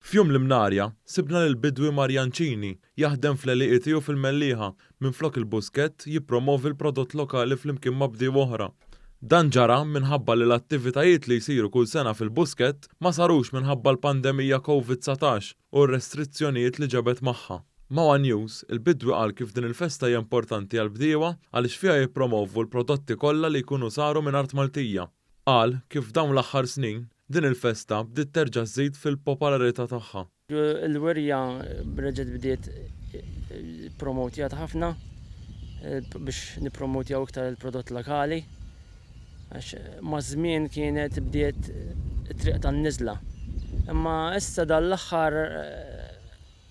F'jum l-Mnarja, sibna l-bidwi Marjanċini jaħdem fl-eliqi tiegħu fil-Mellieħa minflok il-buskett jippromovi l-prodott lokali flimkien ma' bdiewa oħra. Dan ġara minħabba li l-attivitajiet li jsiru kull sena fil-buskett ma sarux minħabba l-pandemija COVID-19 u r-restrizzjonijiet li ġabet magħha. Mawa News, il-bidwi qal kif din il-festa hija importanti għall-bdiewa għaliex fiha jippromovu l-prodotti kollha li jkunu saru minn art Maltija. Qal kif dawn l-aħħar snin din il-festa bdiet terġa' żżid fil-popolarità tagħha. Il-werja reġgħet bdiet promotjat ħafna biex nippromotjaw iktar il-prodott lokali. Għax ma' żmien kienet bdiet triq tan-niżla. Imma issa dal-aħħar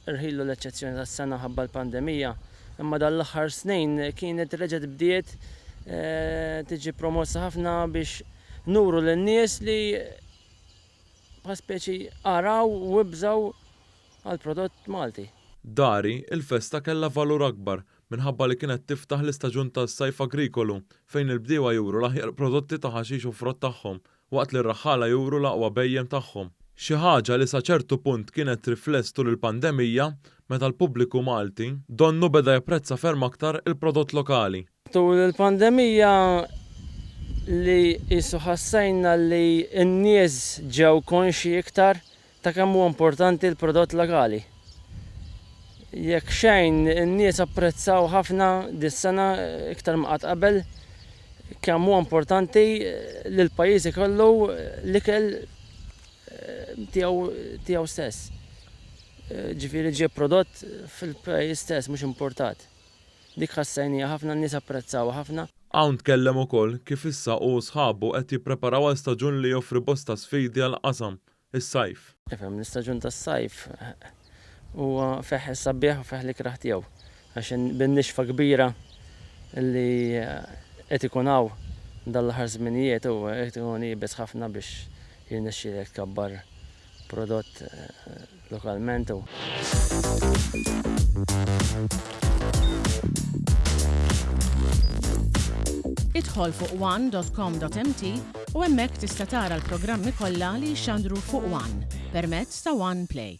irħilu l-eċċezzjoni tas-sena ħabba l-pandemija, imma dal-aħħar snin kienet reġgħet bdiet tiġi promossa ħafna biex nuru lin-nies li speċi araw u wibżaw għal-prodott Malti. Dari, il-festa kellha valur akbar minħabba li kienet tiftaħ l-istaġun tas-sajf agrikolu fejn il-bdiewa juru l-aħjar prodotti ta' ħaxix u frott tagħhom waqt li r-raħħala juru l-aqwa bejjem tagħhom. Xi ħaġa li sa ċertu punt kienet rifless tul il-pandemija meta l-pubbliku Malti donnu beda japprezza ferm aktar il-prodott lokali. Tul il-pandemija li jissu ħassajna li n-nies ġew konxi iktar ta' kemm huwa importanti l-prodott lokali. Jekk xejn in-nies apprezzaw ħafna dis-sena iktar ma qatt qabel kemm huwa importanti li l-pajjiż ikollu l-ikel tiegħu stess. Ġifieri ġie prodott fil-pajjiż stess mhux importat. Dik ħassejnija ħafna n-nies apprezzaw ħafna. Hawn tkellem ukoll kif issa u sħabu qed jippreparaw għal staġun li joffri bosta sfidi għal qasam, is-sajf. Ifhem l-istaġun tas-sajf huwa feħ is-sabbieħ u feħ l-ikraħ tiegħu għax bin-nixfa kbira li qed ikun hawn dal-aħħar żminijiet u qed ikun jibes ħafna biex jirnexxielek tkabbar prodott lokalment. Idħol fuq one.com.mt u hemmhekk tista' tara l-programmi kollha li jxandru fuq One permezz ta' One Play.